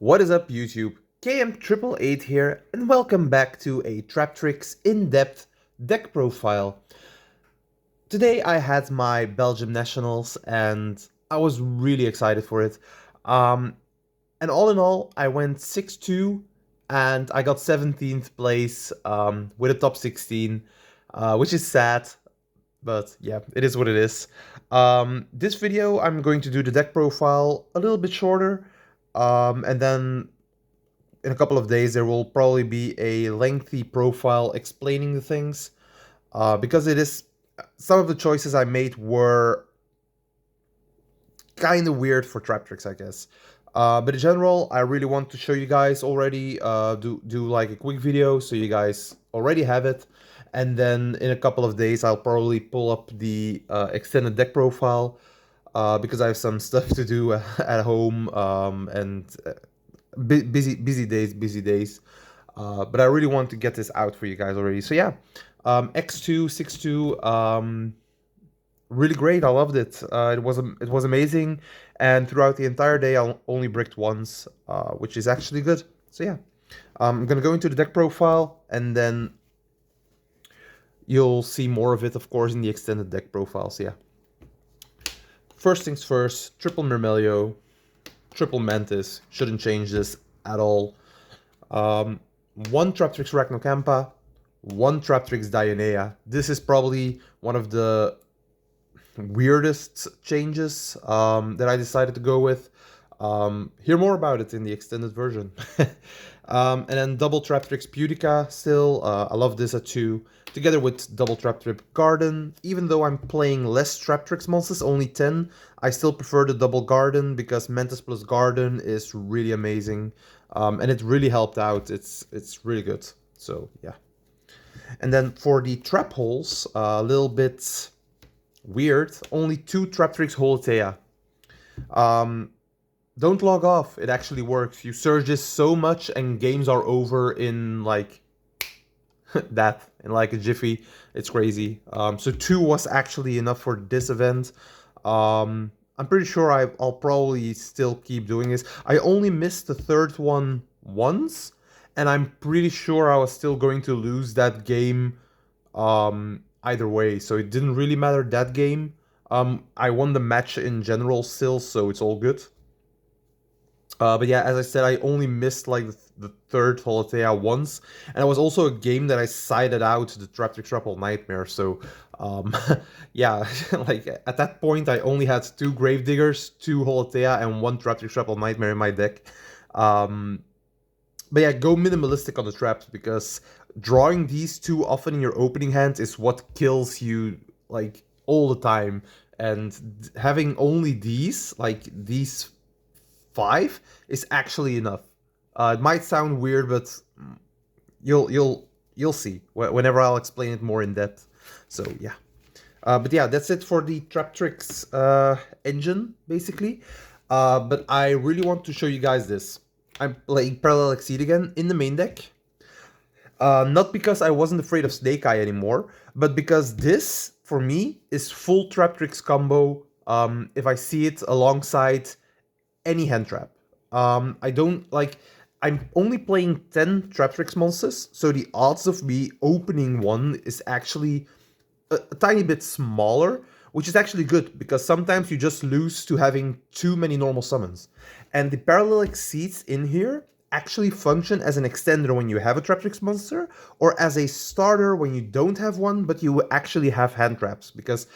What is up, YouTube? KM888 here, and welcome back to a Traptrix in-depth deck profile. Today I had my Belgian Nationals, and I was really excited for it. And all in all, I went 6-2, and I got 17th place with a top 16, which is sad, but yeah, it is what it is. This video, I'm going to do the deck profile a little bit shorter, and then in a couple of days there will probably be a lengthy profile explaining the things, because it is some of the choices I made were kind of weird for Traptrix, I guess. But in general, I really want to show you guys already, do like a quick video so you guys already have it. And then in a couple of days, I'll probably pull up the extended deck profile, because I have some stuff to do at home, and busy days. But I really want to get this out for you guys already. So yeah, X2, 6-2, really great. I loved it. It was amazing, and throughout the entire day, I only bricked once, which is actually good. So yeah, I'm gonna go into the deck profile, and then you'll see more of it, of course, in the extended deck profile. So yeah, first things first: triple Mermelio, triple Mantis. Shouldn't change this at all. One Traptrix Arachnocampa, one Traptrix Dionea. This is probably one of the weirdest changes that I decided to go with. Hear more about it in the extended version. And then double Traptrix Pudica still. I love this at 2, together with double Traptrix Garden. Even though I'm playing less Traptrix monsters, only 10, I still prefer the double Garden because Mantis plus Garden is really amazing. And it really helped out. It's really good. So yeah. And then for the trap holes, a little bit weird. Only 2 Traptrix Holotea. Don't log off. It actually works. You surge this so much and games are over in like that, in like a jiffy. It's crazy. So 2 was actually enough for this event. I'm pretty sure I'll probably still keep doing this. I only missed the third one once, and I'm pretty sure I was still going to lose that game either way, so it didn't really matter that game. I won the match in general still, so it's all good. But yeah, as I said, I only missed like the third Holotea once, and it was also a game that I sided out the Traptrix Triple Nightmare, so yeah, like at that point I only had 2 Gravediggers, 2 Holotea, and 1 Traptrix Triple Nightmare in my deck. But yeah, go minimalistic on the traps, because drawing these 2 often in your opening hand is what kills you like all the time, and having only these, like these 5, is actually enough. It might sound weird, but you'll see whenever I'll explain it more in depth. So yeah. But yeah, that's it for the Traptrix engine, basically. But I really want to show you guys this. I'm playing Parallel Exceed again in the main deck. Not because I wasn't afraid of Snake Eye anymore, but because this, for me, is full Traptrix combo if I see it alongside any hand trap. I don't like... I'm only playing 10 Traptrix monsters, so the odds of me opening one is actually a tiny bit smaller, which is actually good, because sometimes you just lose to having too many normal summons. And the Parallel Exceeds in here actually function as an extender when you have a Traptrix monster, or as a starter when you don't have one, but you actually have hand traps, because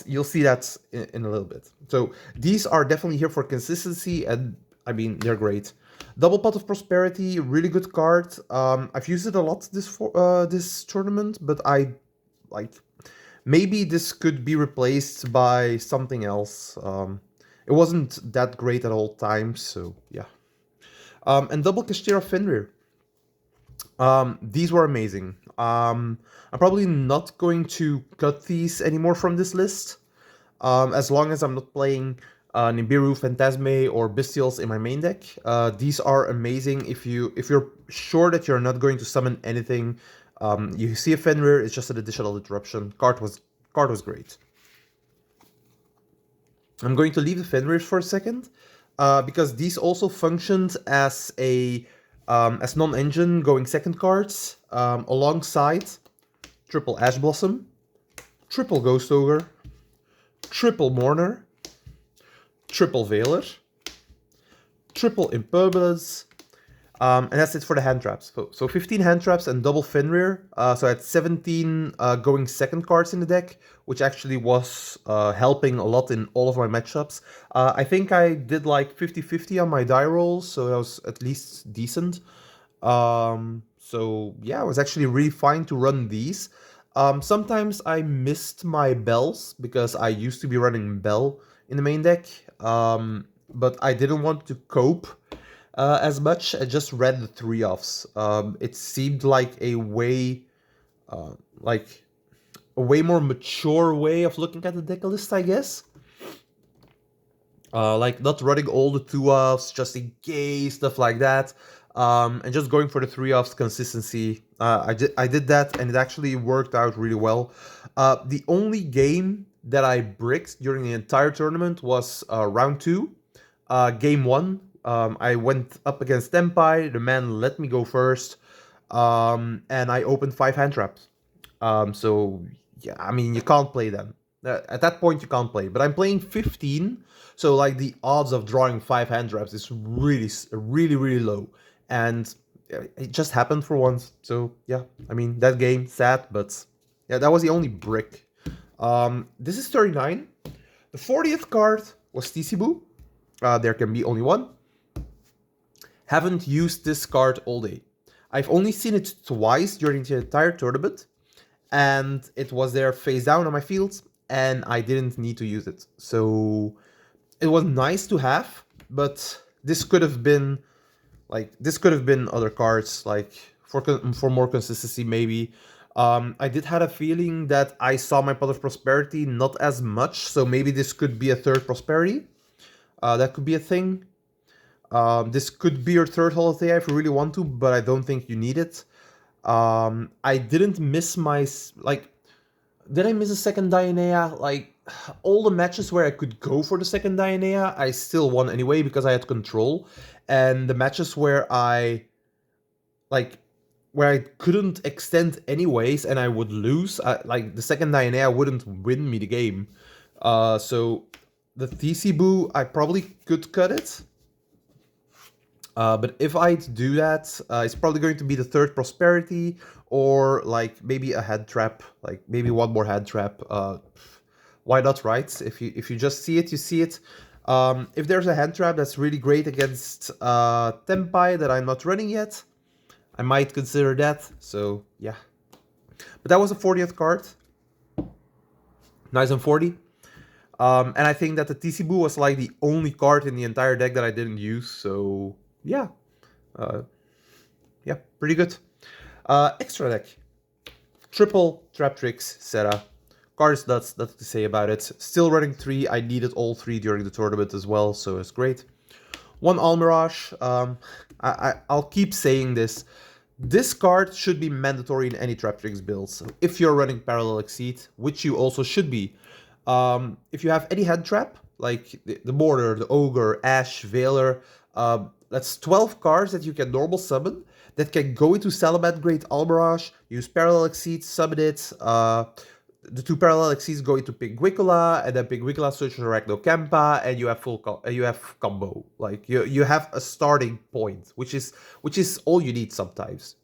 you'll see that in a little bit. So these are definitely here for consistency, and I mean, they're great. Double Pot of Prosperity, really good card. I've used it a lot this tournament, but I like, maybe this could be replaced by something else. It wasn't that great at all times, so yeah. And double Kashtira Fenrir. These were amazing. I'm probably not going to cut these anymore from this list, as long as I'm not playing Nibiru, Phantasme, or Bestials in my main deck. These are amazing if you're sure that you're not going to summon anything. You see a Fenrir, it's just an additional interruption. Card was great. I'm going to leave the Fenrir for a second, because these also functioned as a as non-engine going second cards alongside triple Ash Blossom, triple Ghost Ogre, triple Mourner, triple Veiler, triple Impermanence, and that's it for the hand traps. So 15 hand traps and double Fenrir. So I had 17 going second cards in the deck, which actually was helping a lot in all of my matchups. I think I did like 50-50 on my die rolls, so that was at least decent. So yeah, it was actually really fine to run these. Sometimes I missed my bells because I used to be running Bell in the main deck, but I didn't want to cope as much. I just read the 3-offs. It seemed like a way, like a way more mature way of looking at the deck list, I guess. Like not running all the 2-offs just in case, stuff like that, and just going for the 3-offs consistency. I did that, and it actually worked out really well. The only game that I bricked during the entire tournament was round 2, game 1. I went up against Tempai. The man let me go first, and I opened 5 hand traps. So yeah, I mean you can't play them. At that point you can't play. But I'm playing 15, so like the odds of drawing 5 hand traps is really low, and it just happened for once. So yeah, I mean that game sad, but yeah, that was the only brick. This is 39. The 40th card was Tisibu. There can be only one. Haven't used this card all day. I've only seen it twice during the entire tournament, and it was there face down on my field, and I didn't need to use it. So it was nice to have, but this could have been other cards, like for more consistency maybe. I did have a feeling that I saw my Pot of Prosperity not as much, so maybe this could be a third Prosperity. That could be a thing. This could be your third holiday if you really want to, but I don't think you need it. I didn't miss my, did I miss a second Dionea? Like, all the matches where I could go for the second Dionea, I still won anyway because I had control. And the matches where I couldn't extend anyways and I would lose, like the second Dionea wouldn't win me the game. So the TC Boo, I probably could cut it. But if I do that, it's probably going to be the third Prosperity, or like maybe a head trap, like maybe one more head trap. Why not, right? If you just see it, you see it. If there's a hand trap that's really great against Tempai that I'm not running yet, I might consider that. So yeah. But that was the 40th card. Nice and 40. And I think that the TC Boo was like the only card in the entire deck that I didn't use, so yeah. Yeah, pretty good. Extra deck. Triple Traptrix Sera. Cards, that's nothing to say about it. Still running 3. I needed all 3 during the tournament as well, so it's great. 1 Almirage. I'll keep saying this. This card should be mandatory in any Traptrix builds. If you're running Parallel Exceed, which you also should be. If you have any hand trap, like the Mortar, the Ogre, Ash, Veiler, that's 12 cards that you can normal summon that can go into Salamander Great Almirage, use Parallel Exceed, summon it. The 2 Parallel Exceeds go into Pigwicola, and then Pigwicola switches to Arachnocampa, and you have you have combo. Like you have a starting point, which is all you need sometimes.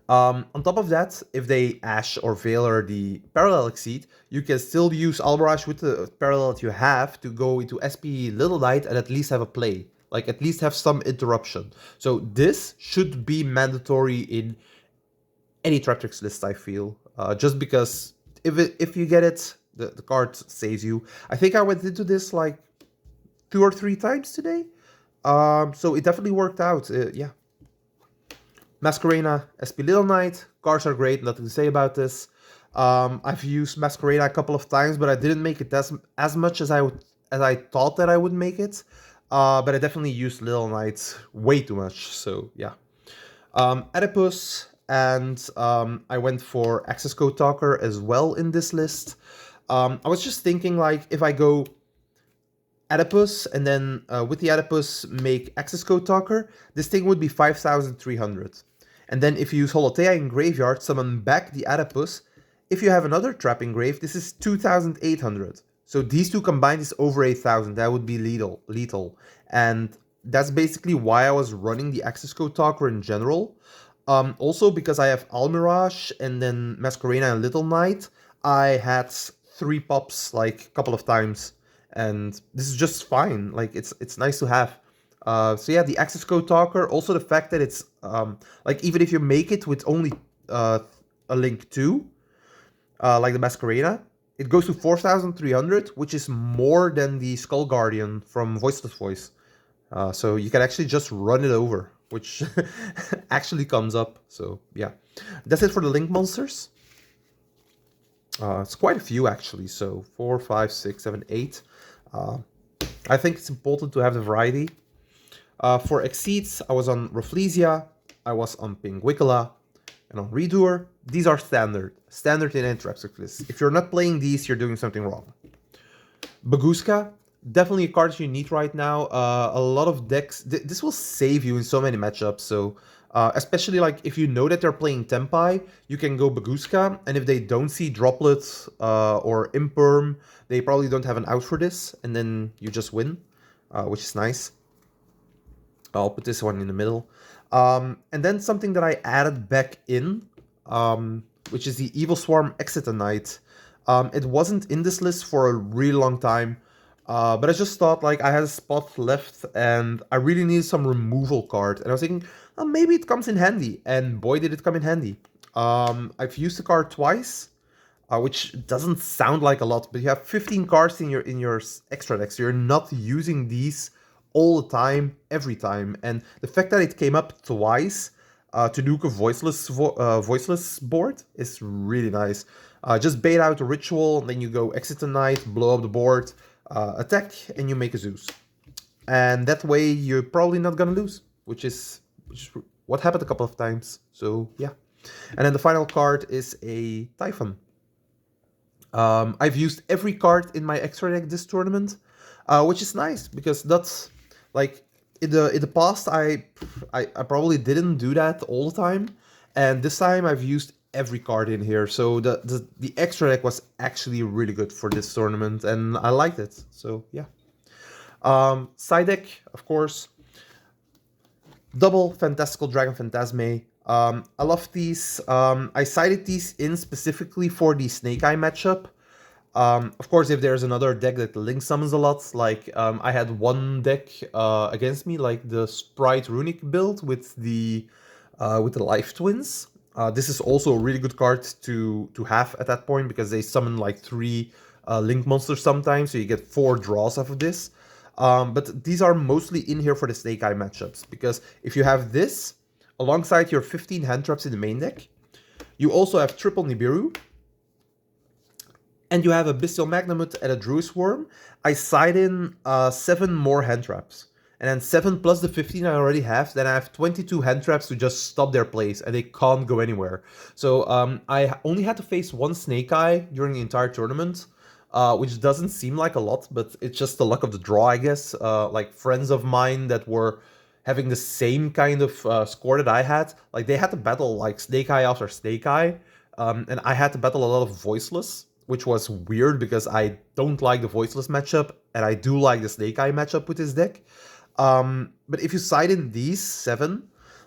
On top of that, if they Ash or Veiler the Parallel Exceed, you can still use Almirage with the Parallel that you have to go into SP Little Knight and at least have a play. Like, at least have some interruption. So this should be mandatory in any Traptrix list, I feel. Just because if you get it, the card saves you. I think I went into this like 2 or 3 times today. So it definitely worked out, yeah. Masquerena, SP Little Knight, cards are great, nothing to say about this. I've used Masquerena a couple of times, but I didn't make it as much as I thought that I would make it. But I definitely used Little Knight way too much, so yeah. Oedipus, and I went for Access Code Talker as well in this list. I was just thinking, like, if I go Adipus, and then with the Adipus make Access Code Talker, this thing would be 5,300. And then if you use Holotea in Graveyard, summon back the Adipus. If you have another trap engraved, this is 2,800. So these two combined is over 8,000. That would be lethal. And that's basically why I was running the Access Code Talker in general. Also, because I have Almirage and then Masquerena and Little Knight, I had 3 pops like a couple of times. And this is just fine. Like, it's nice to have. So yeah, the Access Code Talker, also the fact that it's, like, even if you make it with only a link 2, like the Masquerena, it goes to 4,300, which is more than the Skull Guardian from Voiceless Voice. So you can actually just run it over, which actually comes up. So yeah, that's it for the link monsters. It's quite a few actually. So 4, 5, 6, 7, 8. I think it's important to have the variety. For Exceeds, I was on Rafflesia, I was on Pinguicula, and on Redoer. These are standard in Traptrix lists. If you're not playing these, you're doing something wrong. Baguska, definitely a card you need right now. A lot of decks, this will save you in so many matchups. So especially like if you know that they're playing Tempai, you can go Baguska, and if they don't see Droplets or Imperm, they probably don't have an out for this, and then you just win, which is nice. I'll put this one in the middle. And then something that I added back in, which is the Evil Swarm Excitonite. It wasn't in this list for a really long time, but I just thought like I had a spot left and I really needed some removal card. And I was thinking, oh, maybe it comes in handy. And boy, did it come in handy. I've used the card twice, which doesn't sound like a lot, but you have 15 cards in your extra deck, so you're not using these all the time, every time. And the fact that it came up twice to nuke a voiceless board is really nice. Just bait out a ritual, and then you go Excitonite, blow up the board, attack, and you make a Zeus. And that way you're probably not gonna lose, which is what happened a couple of times. So yeah. And then the final card is a Typhon. I've used every card in my extra deck this tournament, which is nice because that's like in the past I probably didn't do that all the time, and this time I've used every card in here. So the extra deck was actually really good for this tournament, and I liked it. So yeah. Side deck, of course. Double Fantastical Dragon Phantasme. I love these. I sided these in specifically for the Snake Eye matchup. Of course, if there's another deck that link summons a lot, like I had one deck against me, like the Sprite Runic build with the Life Twins. This is also a really good card to have at that point because they summon like 3 link monsters sometimes, so you get 4 draws off of this. But these are mostly in here for the Snake Eye matchups, because if you have this alongside your 15 hand traps in the main deck, you also have triple Nibiru, and you have a Bestial Magnamut and a Druid Worm. I side in 7 more hand traps. And then 7 plus the 15 I already have, then I have 22 hand traps to just stop their place, and they can't go anywhere. So I only had to face 1 Snake Eye during the entire tournament, which doesn't seem like a lot, but it's just the luck of the draw, I guess. Like friends of mine that were having the same kind of score that I had, like they had to battle like Snake Eye after Snake Eye, and I had to battle a lot of Voiceless, which was weird because I don't like the Voiceless matchup, and I do like the Snake Eye matchup with this deck. But if you side in these 7,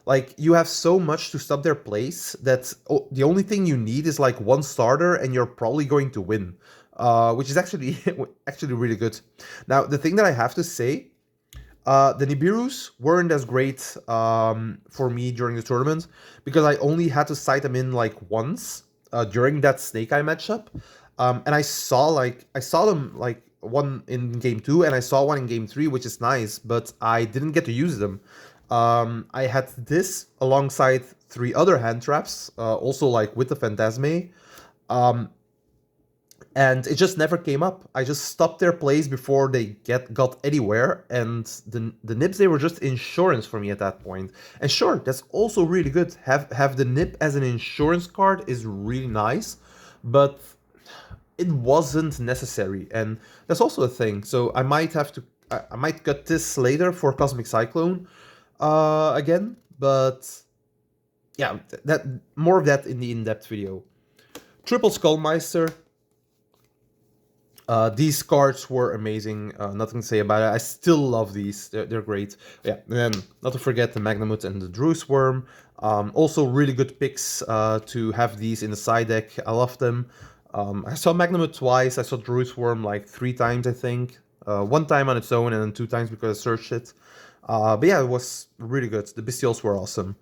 like you have so much to stop their place that the only thing you need is like 1 starter and you're probably going to win, which is actually really good. Now, the thing that I have to say, the Nibirus weren't as great for me during the tournament because I only had to side them in like once during that Snake Eye matchup, and I saw them like one in game 2 and I saw one in game 3, which is nice, but I didn't get to use them. I had this alongside 3 other hand traps, also like with the Phantasme, and it just never came up. I just stopped their plays before they got anywhere, and the Nibs, they were just insurance for me at that point. And sure, that's also really good. Have the Nib as an insurance card is really nice, but it wasn't necessary, and that's also a thing. So I might have to I might cut this later for Cosmic Cyclone again, but yeah, that more of that in the in-depth video. Triple Skullmeister. These cards were amazing. Nothing to say about it. I still love these. They're great. Yeah, and then not to forget the Magnamut and the Druce Worm. Also really good picks to have these in the side deck. I love them. I saw Magnamut twice. I saw Druce Worm like 3 times, I think. One time on its own and then 2 times because I searched it. But yeah, it was really good. The Bestials were awesome.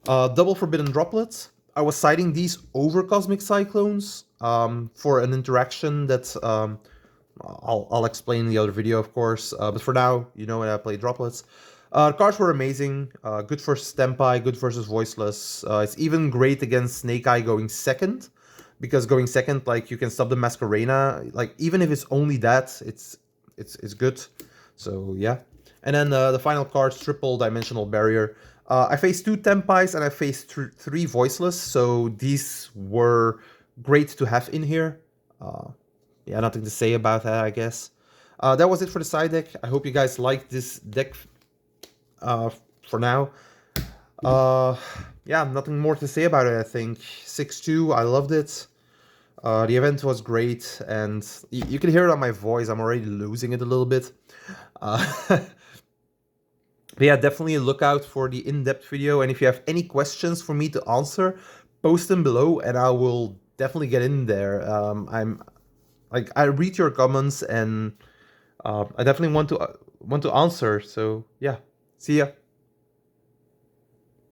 Double Forbidden Droplets. I was citing these over Cosmic Cyclones for an interaction that I'll explain in the other video, of course. But for now, you know when I play Droplets. Cards were amazing. Good versus Tempai, good versus Voiceless. It's even great against Snake Eye going second. Because going second, like, you can stop the Masquerena. Like, even if it's only that, it's good. So, yeah. And then the final cards, Triple Dimensional Barrier. I faced 2 Tempais and I faced 3 Voiceless, so these were great to have in here. Yeah, nothing to say about that, I guess. That was it for the side deck. I hope you guys liked this deck for now. Yeah, nothing more to say about it, I think. 6-2, I loved it. The event was great, and you can hear it on my voice. I'm already losing it a little bit. But yeah, definitely look out for the in-depth video, and if you have any questions for me to answer, post them below and I will definitely get in there. I read your comments and I definitely want to answer. So yeah, see ya.